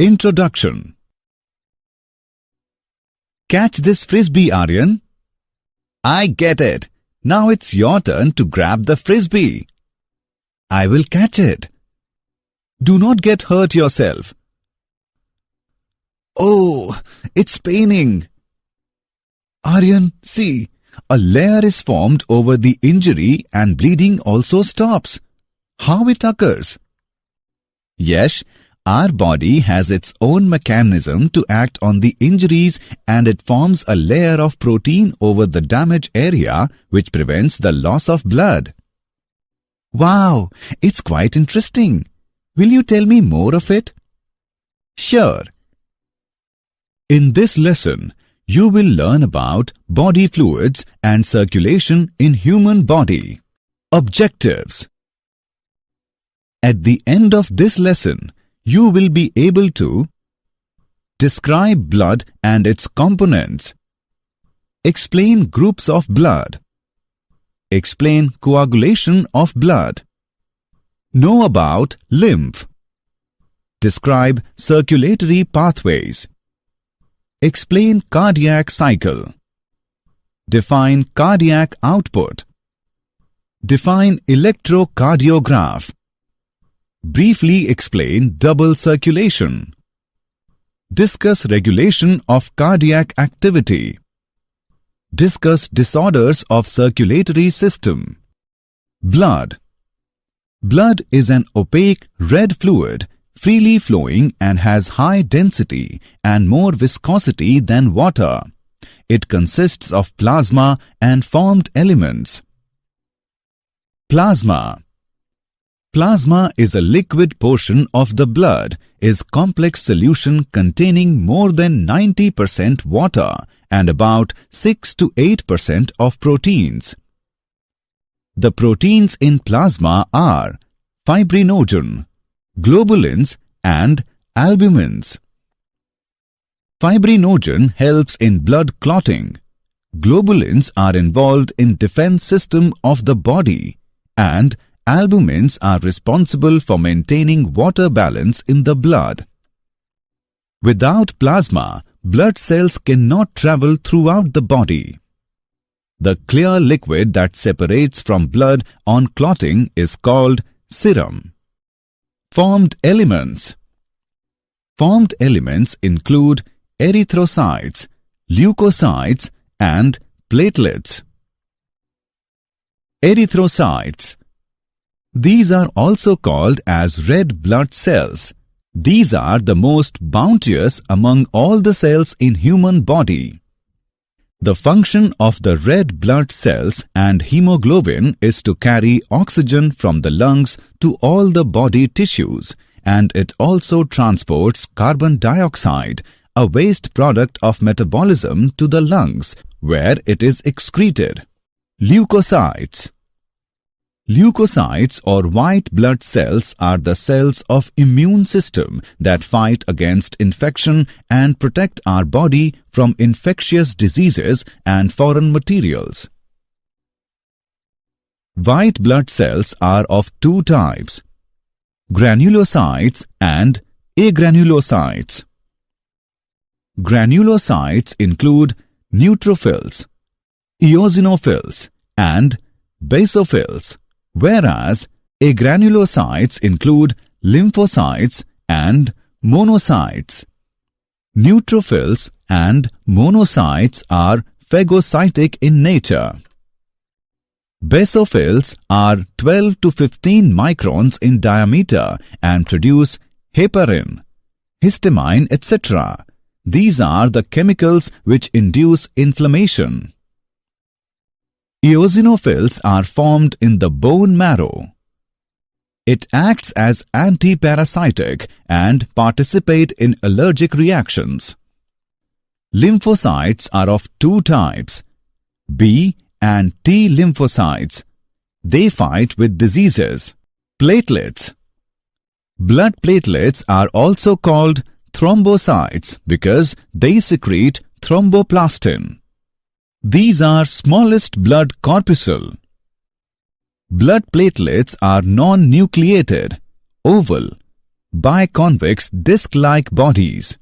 Introduction. Catch this frisbee, Aryan. I get it. Now it's your turn to grab the frisbee. I will catch it. Do not get hurt yourself. Oh, it's paining. Aryan, see, a layer is formed over the injury and bleeding also stops. How it occurs? Yes, our body has its own mechanism to act on the injuries, and it forms a layer of protein over the damaged area which prevents the loss of blood. Wow, it's quite interesting. Will you tell me more of it? Sure. In this lesson, you will learn about body fluids and circulation in human body. Objectives. At the end of this lesson, you will be able to describe blood and its components, explain groups of blood, explain coagulation of blood, know about lymph, describe circulatory pathways, explain cardiac cycle, define cardiac output, define electrocardiograph, briefly explain double circulation, discuss regulation of cardiac activity, discuss disorders of circulatory system. Blood. Blood is an opaque red fluid, freely flowing and has high density and more viscosity than water. It consists of plasma and formed elements. Plasma. Plasma is a liquid portion of the blood, is complex solution containing more than 90% water and about 6 to 8% of proteins. The proteins in plasma are fibrinogen, globulins and albumins. Fibrinogen helps in blood clotting. Globulins are involved in defense system of the body, and albumins are responsible for maintaining water balance in the blood. Without plasma, blood cells cannot travel throughout the body. The clear liquid that separates from blood on clotting is called serum. Formed elements. Formed elements include erythrocytes, leukocytes, and platelets. Erythrocytes. These are also called as red blood cells. These are the most bounteous among all the cells in human body. The function of the red blood cells and hemoglobin is to carry oxygen from the lungs to all the body tissues, and it also transports carbon dioxide, a waste product of metabolism, to the lungs, where it is excreted. Leukocytes. Leukocytes or white blood cells are the cells of immune system that fight against infection and protect our body from infectious diseases and foreign materials. White blood cells are of two types: granulocytes and agranulocytes. Granulocytes include neutrophils, eosinophils, and basophils, whereas agranulocytes include lymphocytes and monocytes. Neutrophils and monocytes are phagocytic in nature. Basophils are 12 to 15 microns in diameter and produce heparin, histamine, etc. These are the chemicals which induce inflammation. Eosinophils are formed in the bone marrow. It acts as anti-parasitic and participate in allergic reactions. Lymphocytes are of two types, B and T lymphocytes. They fight with diseases. Platelets. Blood platelets are also called thrombocytes because they secrete thromboplastin. These are smallest blood corpuscle. Blood platelets are non-nucleated, oval. biconvex disc-like bodies.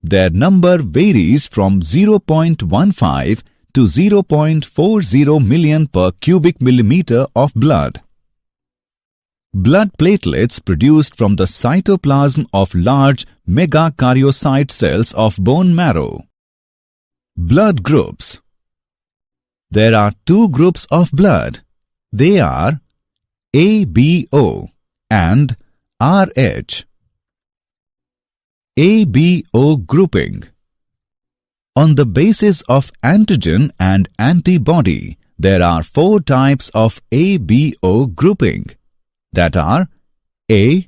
Their number varies from 0.15 to 0.40 million per cubic millimeter of blood. Blood platelets produced from the cytoplasm of large megakaryocyte cells of bone marrow. Blood groups. There are two groups of blood. They are ABO and RH. ABO grouping. On the basis of antigen and antibody, there are four types of ABO grouping, that are A,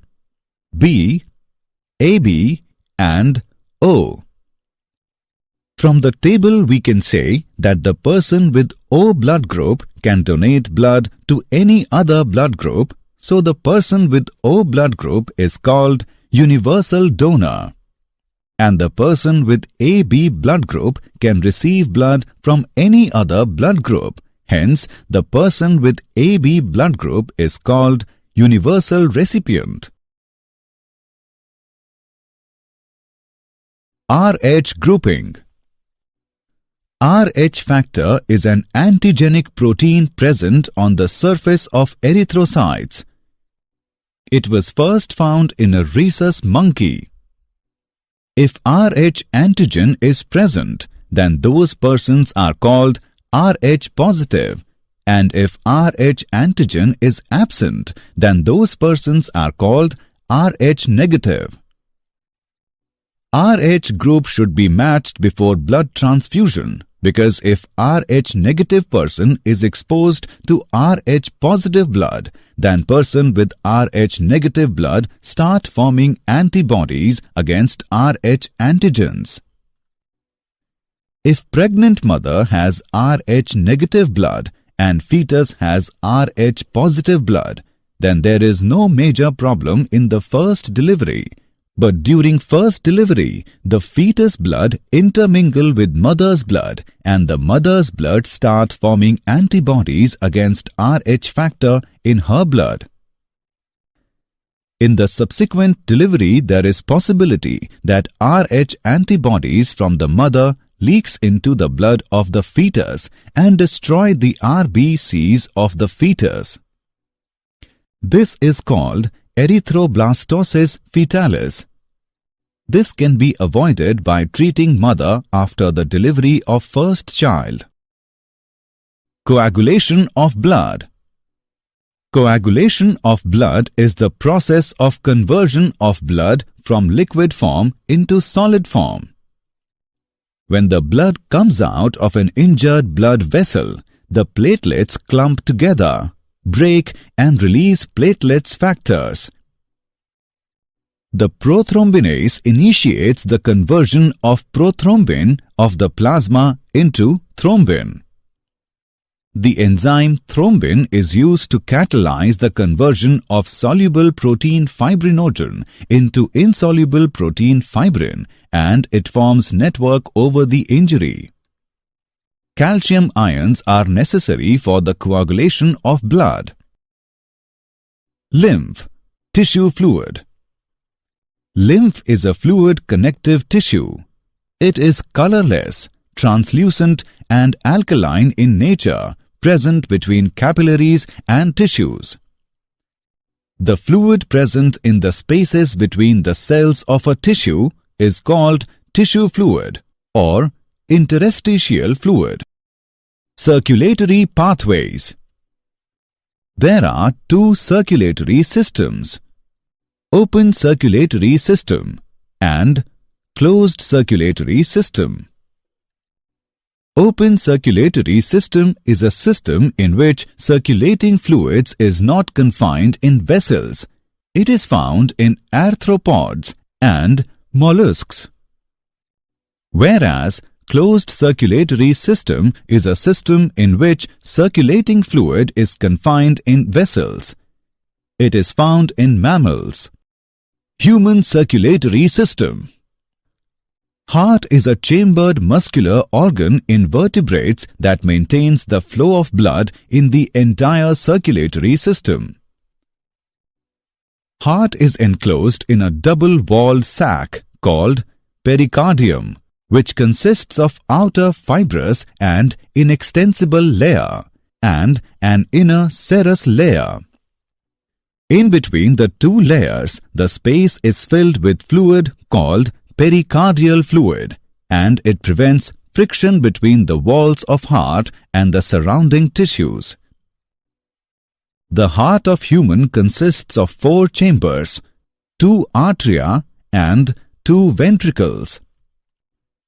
B, AB and O. From the table we can say that the person with O blood group can donate blood to any other blood group, so the person with O blood group is called universal donor. And the person with AB blood group can receive blood from any other blood group. Hence, the person with AB blood group is called universal recipient. RH grouping. RH factor is an antigenic protein present on the surface of erythrocytes. It was first found in a rhesus monkey. If RH antigen is present, then those persons are called RH positive, and if RH antigen is absent, then those persons are called RH negative. RH group should be matched before blood transfusion, because if RH negative person is exposed to RH positive blood, then person with RH negative blood start forming antibodies against RH antigens. If pregnant mother has RH negative blood and fetus has RH positive blood, then there is no major problem in the first delivery. But during first delivery, the fetus blood intermingle with mother's blood and the mother's blood start forming antibodies against RH factor in her blood. In the subsequent delivery, there is possibility that RH antibodies from the mother leaks into the blood of the fetus and destroy the RBCs of the fetus. This is called erythroblastosis fetalis. This can be avoided by treating mother after the delivery of first child. Coagulation of blood. Coagulation of blood is the process of conversion of blood from liquid form into solid form. When the blood comes out of an injured blood vessel, the platelets clump together, break and release platelets factors. The prothrombinase initiates the conversion of prothrombin of the plasma into thrombin. The enzyme thrombin is used to catalyze the conversion of soluble protein fibrinogen into insoluble protein fibrin, and it forms network over the injury. Calcium ions are necessary for the coagulation of blood. Lymph, tissue fluid. Lymph is a fluid connective tissue. It is colorless, translucent and alkaline in nature, present between capillaries and tissues. The fluid present in the spaces between the cells of a tissue is called tissue fluid or interstitial fluid. Circulatory pathways. There are two circulatory systems: open circulatory system and closed circulatory system. Open circulatory system is a system in which circulating fluids is not confined in vessels. It is found in arthropods and mollusks. Whereas closed circulatory system is a system in which circulating fluid is confined in vessels. It is found in mammals. Human circulatory system. Heart is a chambered muscular organ in vertebrates that maintains the flow of blood in the entire circulatory system. Heart is enclosed in a double-walled sac called pericardium, which consists of outer fibrous and inextensible layer and an inner serous layer. In between the two layers, the space is filled with fluid called pericardial fluid, and it prevents friction between the walls of heart and the surrounding tissues. The heart of human consists of 4 chambers, 2 atria and 2 ventricles.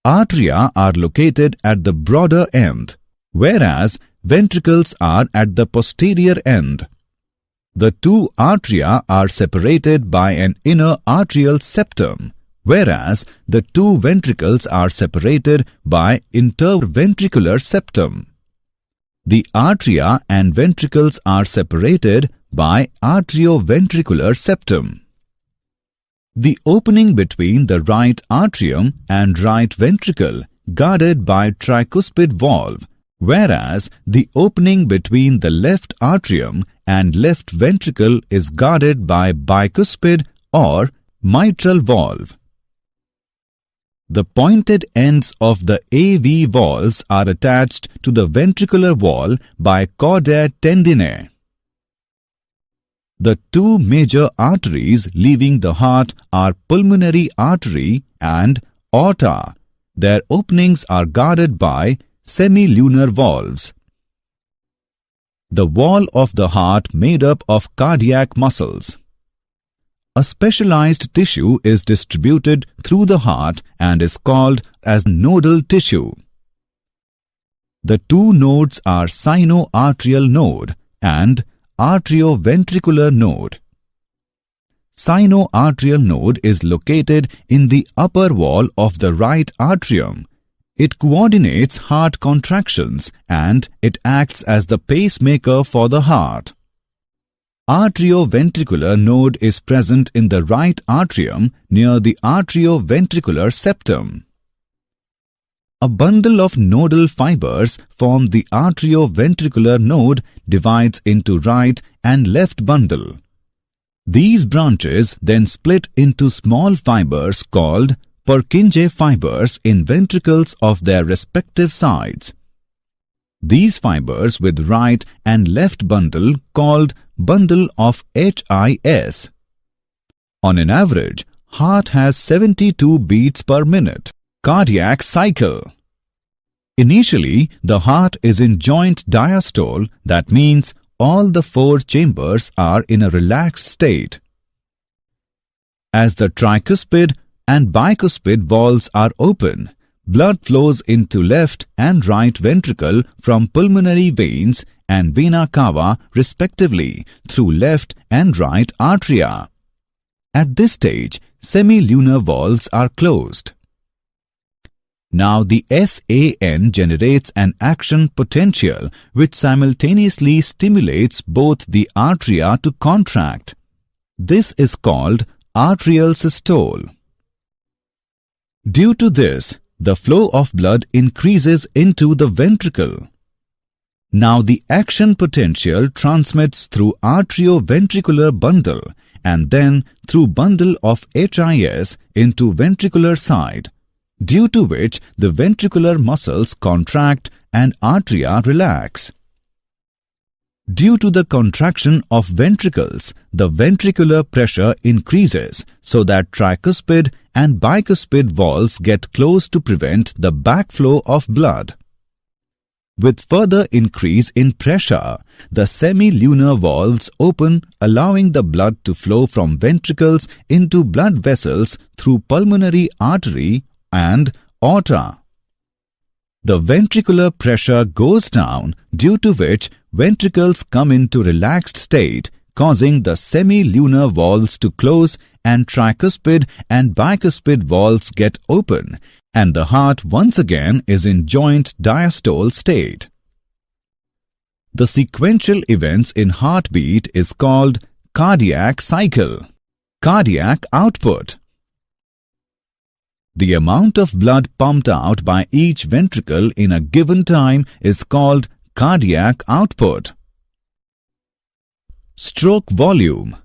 Atria are located at the broader end, whereas ventricles are at the posterior end. The 2 atria are separated by an inner arterial septum, whereas the 2 ventricles are separated by interventricular septum. The atria and ventricles are separated by arterioventricular septum. The opening between the right atrium and right ventricle guarded by tricuspid valve, whereas the opening between the left atrium and left ventricle is guarded by bicuspid or mitral valve. The pointed ends of the AV valves are attached to the ventricular wall by chordae tendineae. The 2 major arteries leaving the heart are pulmonary artery and aorta. Their openings are guarded by semilunar valves. The wall of the heart made up of cardiac muscles. A specialized tissue is distributed through the heart and is called as nodal tissue. The 2 nodes are sinoarterial node and arterioventricular node. Sinoarterial node is located in the upper wall of the right atrium. It coordinates heart contractions and it acts as the pacemaker for the heart. Arterioventricular node is present in the right atrium near the arterioventricular septum. A bundle of nodal fibers form the arterioventricular node divides into right and left bundle. These branches then split into small fibers called Purkinje fibers in ventricles of their respective sides. These fibers with right and left bundle called bundle of HIS. On an average, heart has 72 beats per minute. Cardiac cycle. Initially, the heart is in joint diastole, that means all the 4 chambers are in a relaxed state. As the tricuspid and bicuspid valves are open, blood flows into left and right ventricle from pulmonary veins and vena cava respectively through left and right atria. At this stage, semilunar valves are closed. Now the SAN generates an action potential which simultaneously stimulates both the atria to contract. This is called atrial systole. Due to this, the flow of blood increases into the ventricle. Now the action potential transmits through arterioventricular bundle and then through bundle of HIS into ventricular side, due to which the ventricular muscles contract and atria relax. Due to the contraction of ventricles, the ventricular pressure increases so that tricuspid and bicuspid valves get closed to prevent the backflow of blood. With further increase in pressure, the semilunar valves open, allowing the blood to flow from ventricles into blood vessels through pulmonary artery and aorta. The ventricular pressure goes down, due to which ventricles come into relaxed state, causing the semilunar valves to close and tricuspid and bicuspid valves get open, and the heart once again is in joint diastole state. The sequential events in heartbeat is called cardiac cycle. Cardiac output. The amount of blood pumped out by each ventricle in a given time is called cardiac output. Stroke volume.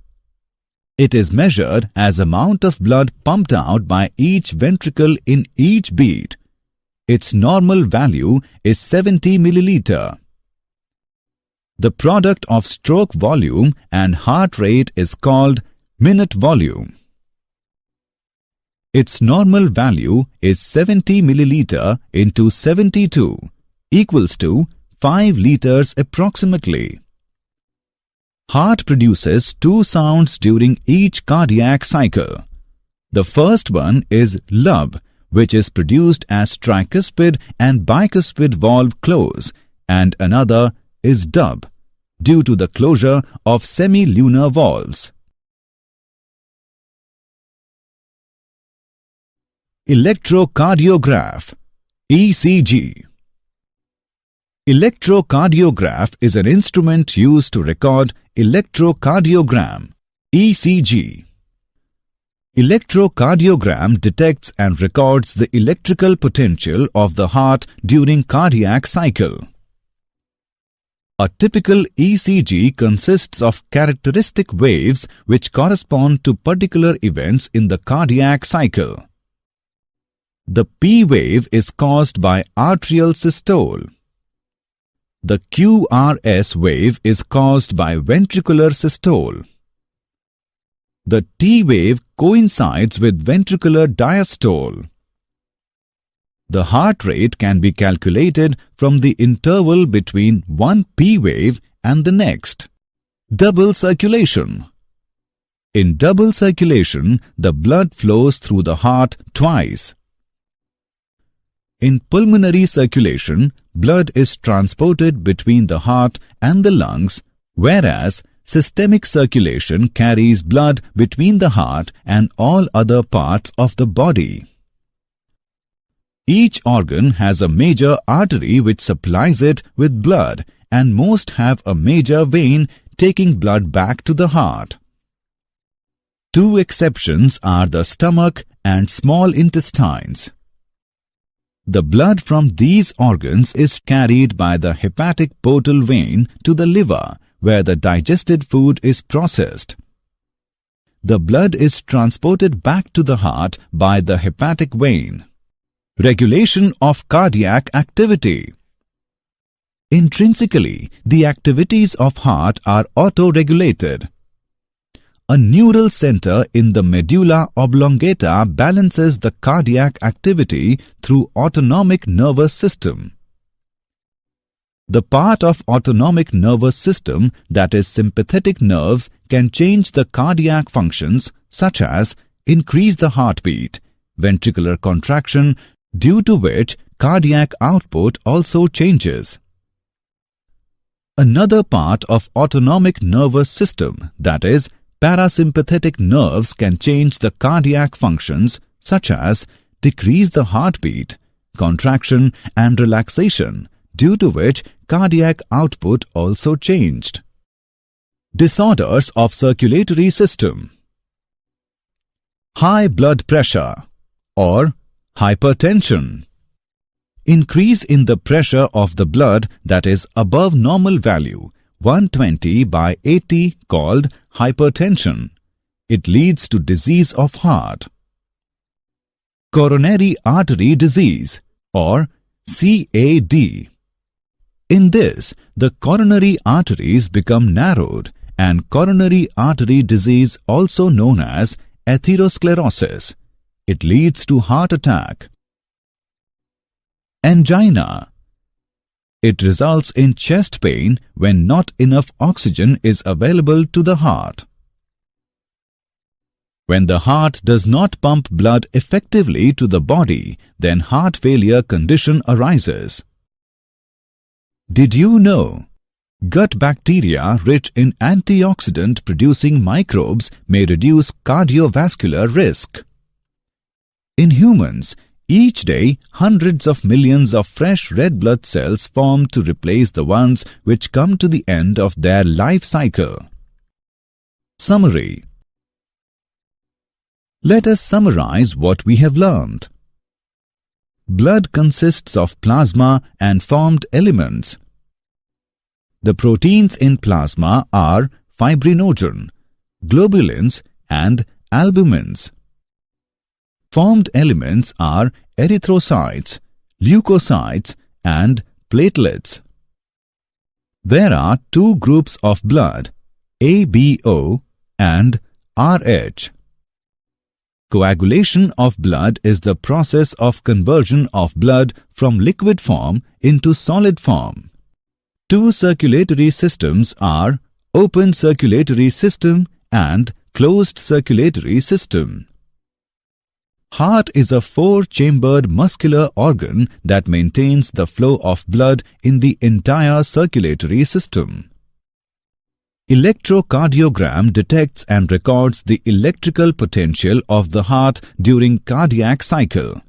It is measured as amount of blood pumped out by each ventricle in each beat. Its normal value is 70 milliliter. The product of stroke volume and heart rate is called minute volume. Its normal value is 70 milliliter into 72 equals to 5 liters approximately. Heart produces two sounds during each cardiac cycle. The first one is lub, which is produced as tricuspid and bicuspid valve close, and another is dub, due to the closure of semilunar valves. Electrocardiograph, ECG. Electrocardiograph is an instrument used to record electrocardiogram, ECG. Electrocardiogram detects and records the electrical potential of the heart during cardiac cycle. A typical ECG consists of characteristic waves which correspond to particular events in the cardiac cycle. The P wave is caused by atrial systole. The QRS wave is caused by ventricular systole. The T wave coincides with ventricular diastole. The heart rate can be calculated from the interval between one P wave and the next. Double circulation. In double circulation, the blood flows through the heart twice. In pulmonary circulation, blood is transported between the heart and the lungs, whereas systemic circulation carries blood between the heart and all other parts of the body. Each organ has a major artery which supplies it with blood, and most have a major vein taking blood back to the heart. Two exceptions are the stomach and small intestines. The blood from these organs is carried by the hepatic portal vein to the liver, where the digested food is processed. The blood is transported back to the heart by the hepatic vein. Regulation of cardiac activity. Intrinsically, the activities of heart are auto-regulated. A neural center in the medulla oblongata balances the cardiac activity through autonomic nervous system. The part of autonomic nervous system that is sympathetic nerves can change the cardiac functions such as increase the heartbeat, ventricular contraction, due to which cardiac output also changes. Another part of autonomic nervous system, that is, parasympathetic nerves, can change the cardiac functions such as decrease the heartbeat, contraction and relaxation, due to which cardiac output also changed. Disorders of circulatory system. High blood pressure or hypertension. Increase in the pressure of the blood that is above normal value, 120/80, called hypertension. It leads to disease of heart. Coronary artery disease or CAD. In this, the coronary arteries become narrowed, and coronary artery disease, also known as atherosclerosis. It leads to heart attack. Angina. It results in chest pain when not enough oxygen is available to the heart. When the heart does not pump blood effectively to the body, then heart failure condition arises. Did you know? Gut bacteria rich in antioxidant-producing microbes may reduce cardiovascular risk. In humans, each day hundreds of millions of fresh red blood cells form to replace the ones which come to the end of their life cycle. Summary. Let us summarize what we have learned. Blood consists of plasma and formed elements. The proteins in plasma are fibrinogen, globulins and albumins. Formed elements are erythrocytes, leukocytes, and platelets. There are two groups of blood, ABO and RH. Coagulation of blood is the process of conversion of blood from liquid form into solid form. Two circulatory systems are open circulatory system and closed circulatory system. Heart is a four-chambered muscular organ that maintains the flow of blood in the entire circulatory system. Electrocardiogram detects and records the electrical potential of the heart during cardiac cycle.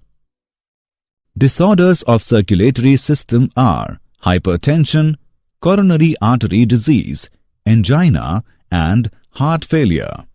Disorders of circulatory system are hypertension, coronary artery disease, angina, and heart failure.